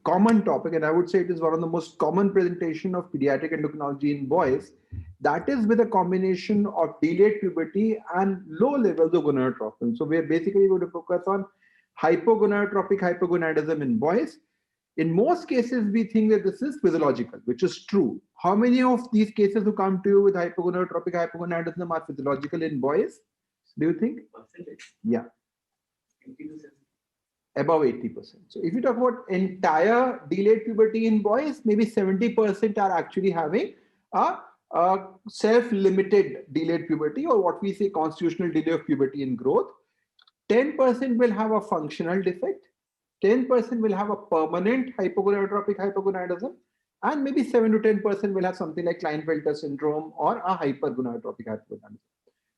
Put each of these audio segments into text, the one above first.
common topic, and I would say it is one of the most common presentation of pediatric endocrinology in boys. That is with a combination of delayed puberty and low levels of gonadotropin. So we're basically going to focus on hypogonadotropic hypogonadism in boys. In most cases, we think that this is physiological, which is true. How many of these cases who come to you with hypogonadotropic hypogonadism are physiological in boys? Do you think? Percentage. Yeah. 80%. Above 80%. So if you talk about entire delayed puberty in boys, maybe 70% are actually having a self-limited delayed puberty, or what we say constitutional delay of puberty in growth. 10% will have a functional defect, 10% will have a permanent hypogonadotropic hypogonadism, and maybe 7 to 10% will have something like Klinefelter syndrome or a hypergonadotropic hypogonadism.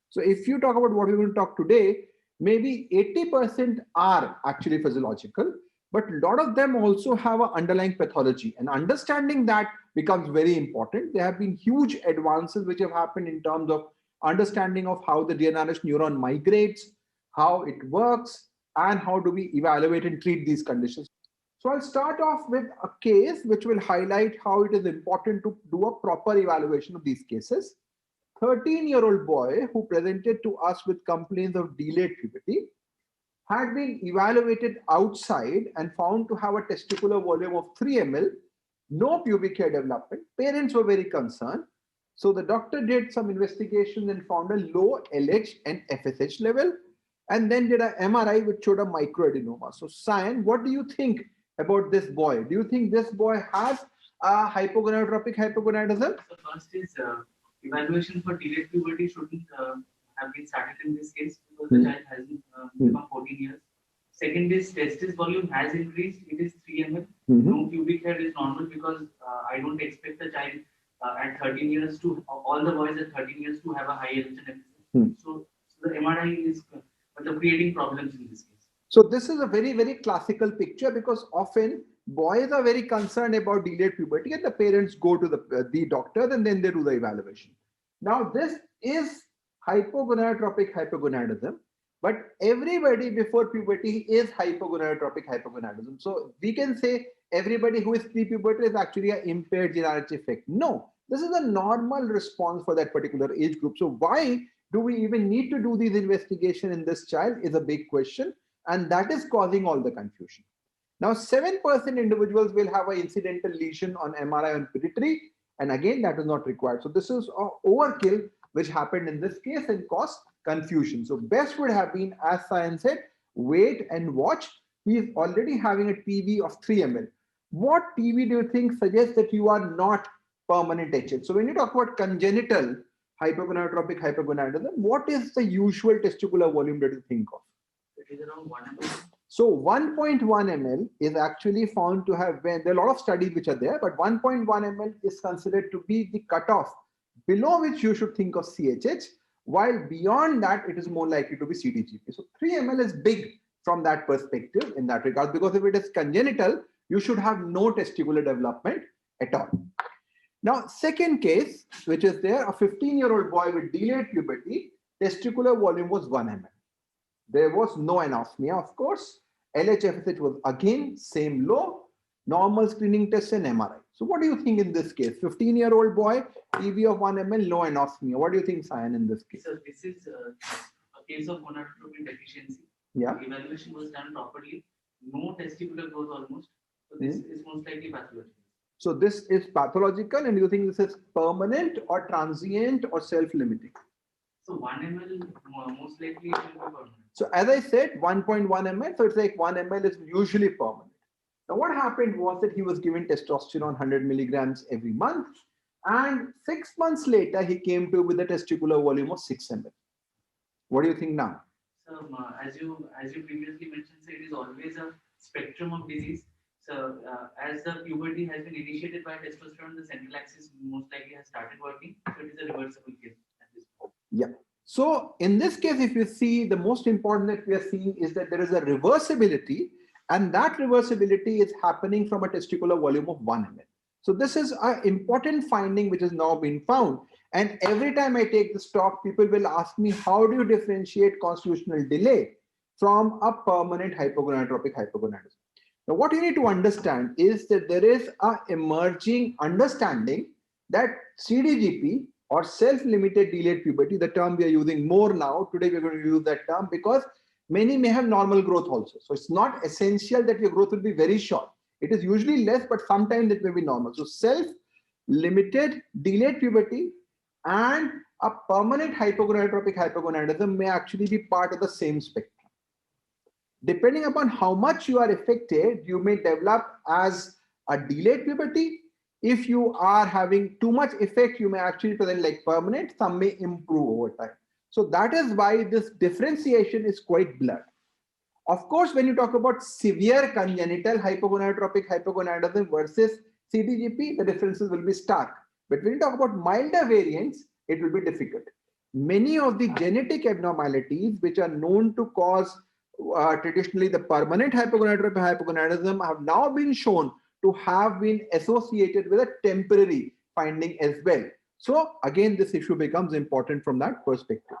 So if you talk about what we're going to talk today, maybe 80% are actually physiological, but a lot of them also have an underlying pathology, and understanding that becomes very important. There have been huge advances which have happened in terms of understanding of how the DNRH neuron migrates, how it works, and how do we evaluate and treat these conditions. So I'll start off with a case which will highlight how it is important to do a proper evaluation of these cases. 13-year-old boy who presented to us with complaints of delayed puberty had been evaluated outside and found to have a testicular volume of 3 ml, no pubic hair development. Parents were very concerned. So the doctor did some investigation and found a low LH and FSH level, and then did an MRI which showed a microadenoma. So Sayan, what do you think about this boy? Do you think this boy has a hypogonadotropic hypogonadism? So first is evaluation for delayed puberty shouldn't have been started in this case because the child hasn't become 14 years. Second is testis volume has increased. It is 3 ml. No pubic hair is normal because I don't expect the child at 13 years to, all the boys at 13 years to have a high LH and FSH. So the MRI is creating problems in this case. So this is a very, very classical picture because often boys are very concerned about delayed puberty and the parents go to the doctor and then they do the evaluation. Now this is hypogonadotropic hypogonadism, but everybody before puberty is hypogonadotropic hypogonadism. So we can say everybody who is pre-puberty is actually an impaired GnRH effect. No, this is a normal response for that particular age group. So why do we even need to do these investigation in this child is a big question, and that is causing all the confusion. Now 7% individuals will have an incidental lesion on MRI on pituitary, and again that is not required. So this is an overkill which happened in this case and caused confusion. So best would have been, as Sayan said, wait and watch. He is already having a TB of 3 ml. What TB do you think suggests that you are not permanent HH? So when you talk about congenital hypogonadotropic hypogonadism, what is the usual testicular volume that you think of? It is around 1 ml. So 1.1 ml is actually found to have been, there are a lot of studies which are there, but 1.1 ml is considered to be the cutoff below which you should think of CHH, while beyond that it is more likely to be CTGP. So 3 ml is big from that perspective in that regard, because if it is congenital, you should have no testicular development at all. Now, second case, which is there, a 15-year-old boy with delayed puberty, testicular volume was 1 ml. There was no anosmia, of course. LHFSH was again same low, normal screening test and MRI. So what do you think in this case? 15-year-old boy, TB of 1 ml, no anosmia. What do you think, Sayan, in this case? So this is a case of gonadotropin deficiency. Yeah. The evaluation was done properly. No testicular growth almost. So this is most likely pathological. So this is pathological, and you think this is permanent or transient or self-limiting? So 1 ml most likely it will be permanent. So as I said, 1.1 ml, so it's like 1 ml is usually permanent. Now what happened was that he was given testosterone 100 milligrams every month, and 6 months later he came to with a testicular volume of 6 ml. What do you think now? So as you previously mentioned, so it is always a spectrum of disease. So as the puberty has been initiated by testosterone, the central axis most likely has started working. So it is a reversible case at this point. Yeah. So in this case, if you see, the most important that we are seeing is that there is a reversibility, and that reversibility is happening from a testicular volume of 1 ml. So this is an important finding which has now been found. And every time I take this talk, people will ask me, how do you differentiate constitutional delay from a permanent hypogonadotropic hypogonadism? Now, what you need to understand is that there is a emerging understanding that CDGP or self-limited delayed puberty, the term we are using more now, today we're going to use that term because many may have normal growth also. So it's not essential that your growth will be very short. It is usually less, but sometimes it may be normal. So self-limited delayed puberty and a permanent hypogonadotropic hypogonadism may actually be part of the same spectrum. Depending upon how much you are affected, you may develop as a delayed puberty. If you are having too much effect, you may actually present like permanent, some may improve over time. So that is why this differentiation is quite blurred. Of course, when you talk about severe congenital hypogonadotropic hypogonadism versus CDGP, the differences will be stark. But when you talk about milder variants, it will be difficult. Many of the genetic abnormalities which are known to cause traditionally the permanent hypogonadotropic hypogonadism have now been shown to have been associated with a temporary finding as well. So again, this issue becomes important from that perspective.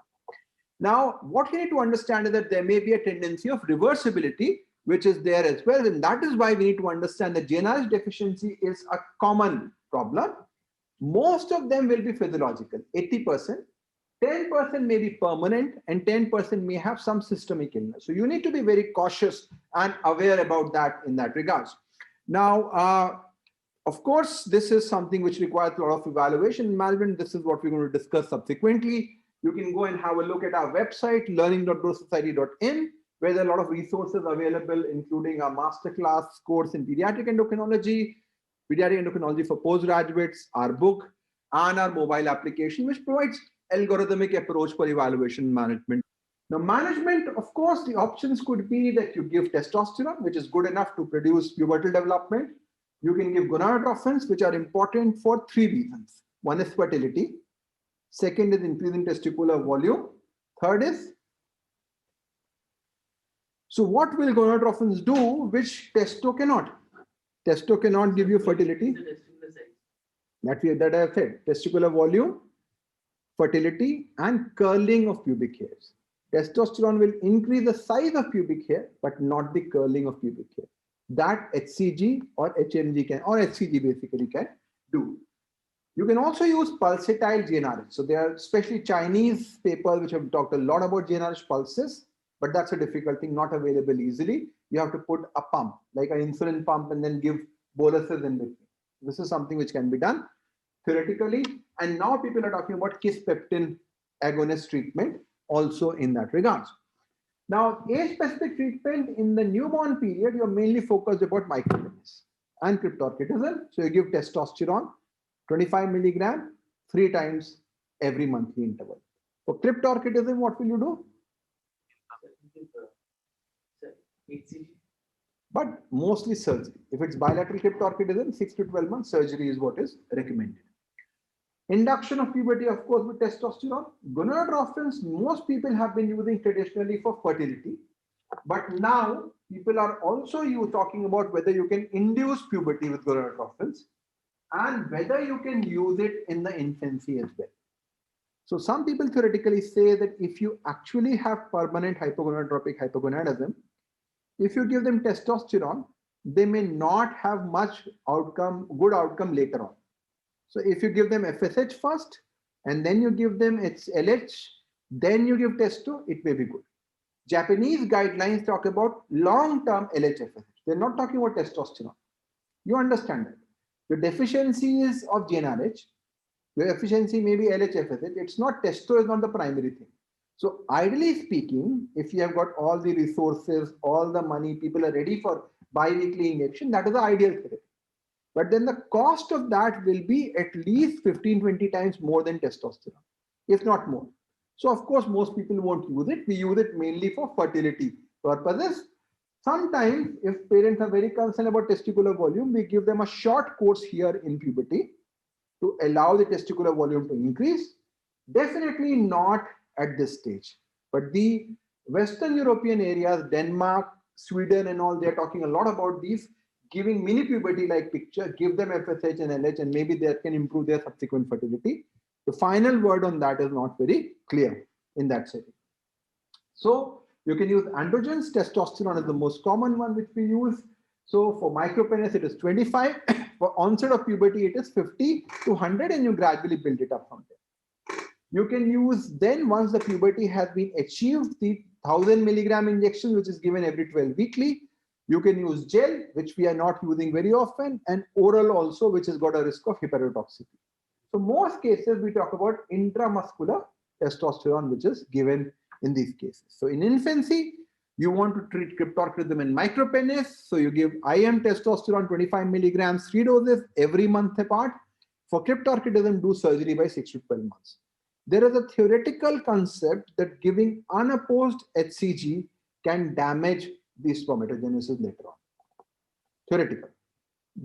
Now, what you need to understand is that there may be a tendency of reversibility, which is there as well. And that is why we need to understand that GnRH deficiency is a common problem. Most of them will be physiological, 80%. 10% may be permanent and 10% may have some systemic illness. So you need to be very cautious and aware about that in that regards. Now, of course, this is something which requires a lot of evaluation and management. This is what we're going to discuss subsequently. You can go and have a look at our website, learning.growthsociety.in, where there are a lot of resources available, including our masterclass course in pediatric endocrinology for postgraduates, our book, and our mobile application, which provides algorithmic approach for evaluation management. Now, management, of course, the options could be that you give testosterone, which is good enough to produce pubertal development. You can give gonadotrophins, which are important for 3 reasons. One is fertility. Second is increasing testicular volume. Third is, so what will gonadotrophins do, which testo cannot? Testo cannot give you fertility. That I have said, testicular volume, fertility, and curling of pubic hairs. Testosterone will increase the size of pubic hair, but not the curling of pubic hair. That HCG or HMG can, or HCG basically can do. You can also use pulsatile GnRH. So there are especially Chinese papers which have talked a lot about GnRH pulses, but that's a difficult thing, not available easily. You have to put a pump, like an insulin pump, and then give boluses in between. This is something which can be done theoretically. And now people are talking about kisspeptin agonist treatment also in that regards. Now, age-specific treatment in the newborn period, you're mainly focused about micropenis and cryptorchidism. So you give testosterone, 25 milligram, 3 times every monthly interval. For cryptorchidism, what will you do? But mostly surgery. If it's bilateral cryptorchidism, 6 to 12 months surgery is what is recommended. Induction of puberty, of course, with testosterone. Gonadotrophins, most people have been using traditionally for fertility. But now people are also talking about whether you can induce puberty with gonadotrophins and whether you can use it in the infancy as well. So some people theoretically say that if you actually have permanent hypogonadotropic hypogonadism, if you give them testosterone, they may not have much good outcome later on. So if you give them FSH first, and then you give them LH, then you give testo, it may be good. Japanese guidelines talk about long-term LH-FSH. They're not talking about testosterone. You understand that. The deficiencies of GnRH, your efficiency may be LH-FSH. It's not testo is not the primary thing. So ideally speaking, if you have got all the resources, all the money, people are ready for bi-weekly injection, that is the ideal therapy. But then the cost of that will be at least 15-20 times more than testosterone, if not more. So of course, most people won't use it. We use it mainly for fertility purposes. Sometimes if parents are very concerned about testicular volume, we give them a short course here in puberty to allow the testicular volume to increase. Definitely not at this stage. But the Western European areas, Denmark, Sweden and all, they're talking a lot about these, giving mini puberty like picture, give them FSH and LH, and maybe that can improve their subsequent fertility. The final word on that is not very clear in that setting. So you can use androgens. Testosterone is the most common one which we use. So for micropenis, it is 25. For onset of puberty, it is 50 to 100, and you gradually build it up from there. You can use then, once the puberty has been achieved, the 1000 mg injection, which is given every 12 weekly. You can use gel, which we are not using very often, and oral also, which has got a risk of hepatotoxicity. So most cases, we talk about intramuscular testosterone, which is given in these cases. So in infancy, you want to treat cryptorchidism in micropenis. So you give IM testosterone 25 milligrams, 3 doses every month apart. For cryptorchidism, do surgery by 6 to 12 months. There is a theoretical concept that giving unopposed HCG can damage the spermatogenesis later on. Theoretical.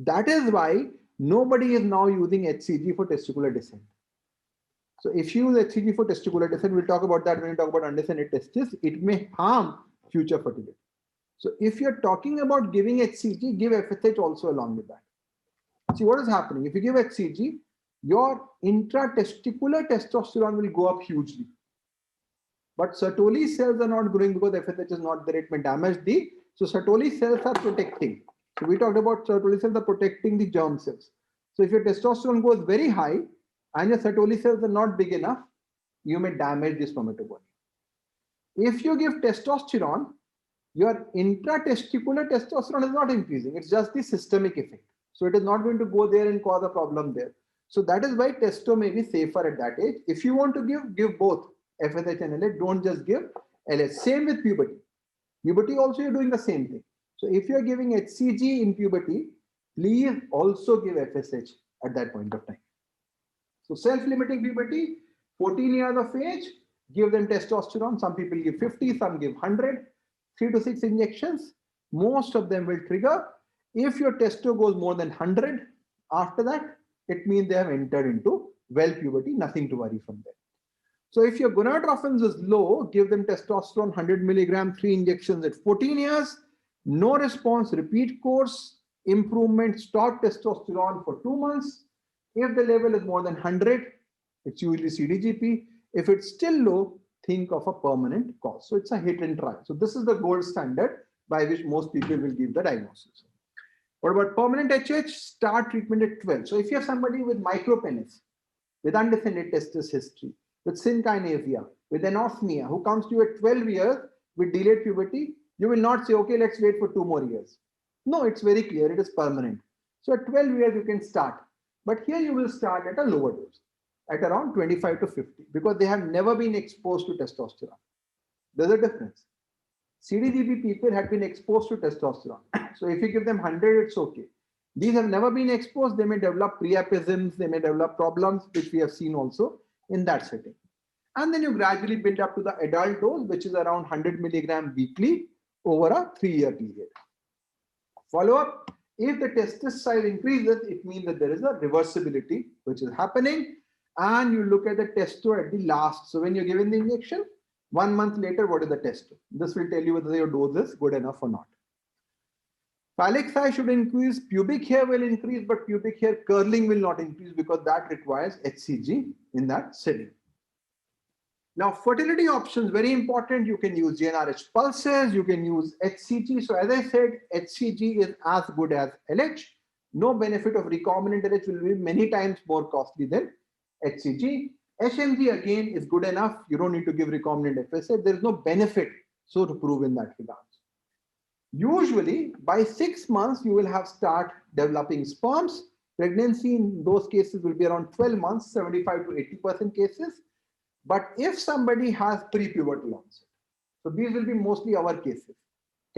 That is why nobody is now using HCG for testicular descent. So if you use HCG for testicular descent, we'll talk about that when we talk about undescended testes, it may harm future fertility. So if you're talking about giving HCG, give FSH also along with that. See what is happening. If you give HCG, your intratesticular testosterone will go up hugely. But Sertoli cells are not growing because FSH is not there. It may damage the. So Sertoli cells are protecting. So we talked about Sertoli cells are protecting the germ cells. So if your testosterone goes very high and your Sertoli cells are not big enough, you may damage the spermatobody. If you give testosterone, your intratesticular testosterone is not increasing. It's just the systemic effect. So it is not going to go there and cause a problem there. So that is why testo may be safer at that age. If you want to give both FSH and LH, don't just give LH. Same with puberty. Puberty also you're doing the same thing. So if you're giving HCG in puberty, please also give FSH at that point of time. So self-limiting puberty, 14 years of age, give them testosterone. Some people give 50, some give 100, 3 to 6 injections. Most of them will trigger. If your testo goes more than 100, after that, it means they have entered into well puberty, nothing to worry from there. So if your gonadotropins is low, give them testosterone 100 milligram, 3 injections at 14 years. No response, repeat course, improvement, stop testosterone for 2 months. If the level is more than 100, it's usually CDGP. If it's still low, think of a permanent cause. So it's a hit and try. So this is the gold standard by which most people will give the diagnosis. What about permanent HH? Start treatment at 12. So if you have somebody with micropenis, with undescended testis history, with synkinesia, with anosmia, who comes to you at 12 years with delayed puberty, you will not say, okay, let's wait for 2 more years. No, it's very clear, it is permanent. So at 12 years, you can start. But here you will start at a lower dose, at around 25 to 50, because they have never been exposed to testosterone. There's a difference. CDGP people had been exposed to testosterone. So if you give them 100, it's okay. These have never been exposed. They may develop priapisms, they may develop problems, which we have seen also in that setting. And then you gradually build up to the adult dose, which is around 100 milligram weekly over a 3-year period. Follow up. If the testis size increases, it means that there is a reversibility which is happening. And you look at the testo at the last. So when you're given the injection, 1 month later, what is the testo? This will tell you whether your dose is good enough or not. Phallic size should increase, pubic hair will increase, but pubic hair curling will not increase because that requires HCG in that setting. Now, fertility options, very important. You can use GnRH pulses, you can use HCG. So as I said, HCG is as good as LH. No benefit of recombinant LH will be many times more costly than HCG. HMG again is good enough. You don't need to give recombinant FSH. There is no benefit so to prove in that regard. Usually by 6 months, you will have start developing sperms. Pregnancy in those cases will be around 12 months, 75 to 80% cases. But if somebody has prepubertal onset, so these will be mostly our cases,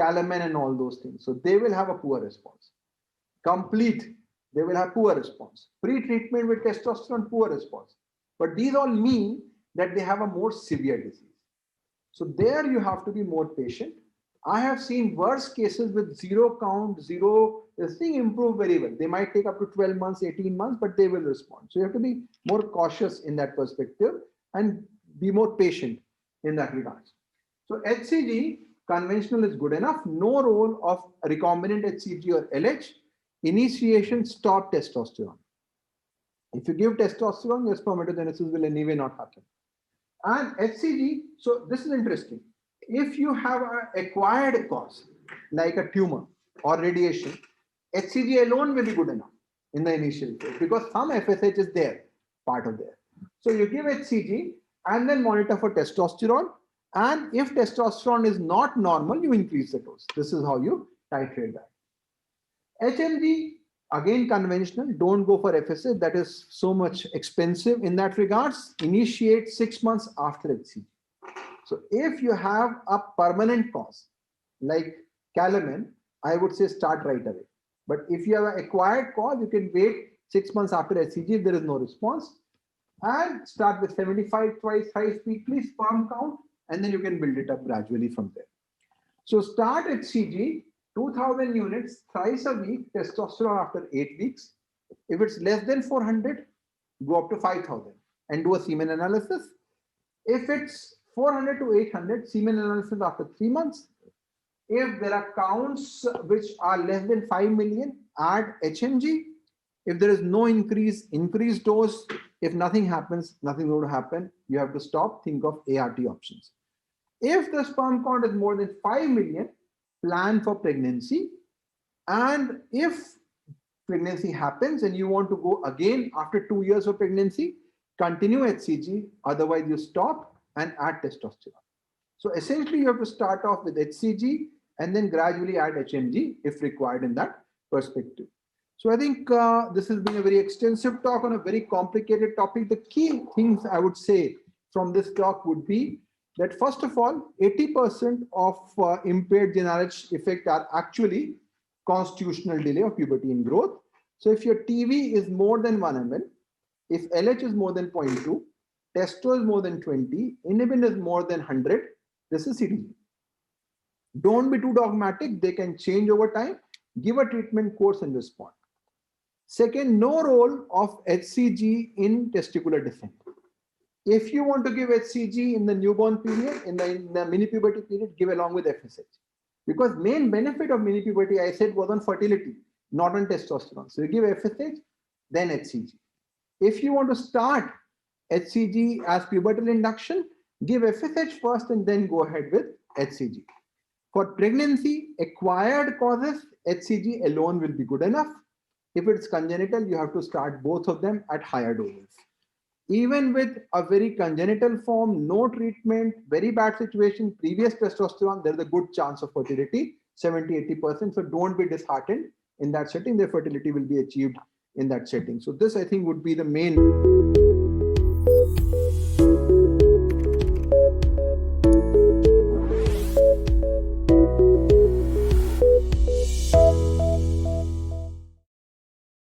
Kalaman and all those things. So they will have a poor response. Complete, they will have poor response. Pre-treatment with testosterone, poor response. But these all mean that they have a more severe disease. So there you have to be more patient. I have seen worse cases with zero count, zero, this thing improve very well. They might take up to 12 months, 18 months, but they will respond. So you have to be more cautious in that perspective and be more patient in that regard. So HCG, conventional is good enough. No role of recombinant HCG or LH. Initiation, stop testosterone. If you give testosterone, your spermatogenesis will anyway not happen. And HCG, so this is interesting. If you have an acquired cause, like a tumor, or radiation, HCG alone will be good enough in the initial phase because some FSH is there, part of there. So you give HCG and then monitor for testosterone. And if testosterone is not normal, you increase the dose. This is how you titrate that. HMG, again conventional, don't go for FSH, that is so much expensive in that regards. Initiate 6 months after HCG. So if you have a permanent cause like Calamin, I would say start right away. But if you have an acquired cause, you can wait 6 months after HCG if there is no response and start with 75 twice thrice weekly sperm count, and then you can build it up gradually from there. So start HCG 2000 units thrice a week, testosterone after 8 weeks. If it's less than 400, go up to 5000 and do a semen analysis. If it's 400 to 800, semen analysis after 3 months. If there are counts which are less than 5 million, add HMG. If there is no increase, increase dose. If nothing happens, nothing going to happen. You have to stop, think of ART options. If the sperm count is more than 5 million, plan for pregnancy. And if pregnancy happens and you want to go again after 2 years of pregnancy, continue HCG. Otherwise, you stop and add testosterone. So essentially, you have to start off with HCG and then gradually add HMG if required in that perspective. So I think this has been a very extensive talk on a very complicated topic. The key things I would say from this talk would be that first of all, 80% of impaired GnRH effect are actually constitutional delay of puberty and growth. So if your TV is more than 1 ml, if LH is more than 0.2, testo is more than 20, inhibin is more than 100, this is CTG. Don't be too dogmatic. They can change over time. Give a treatment course and respond. Second, no role of HCG in testicular descent. If you want to give HCG in the newborn period, in the mini puberty period, give along with FSH. Because main benefit of mini puberty, I said, was on fertility, not on testosterone. So you give FSH, then HCG. If you want to start HCG as pubertal induction, give FSH first and then go ahead with HCG. For pregnancy, acquired causes, HCG alone will be good enough. If it's congenital, you have to start both of them at higher doses. Even with a very congenital form, no treatment, very bad situation, previous testosterone, there's a good chance of fertility, 70-80%. So don't be disheartened in that setting. The fertility will be achieved in that setting. So this, I think, would be the main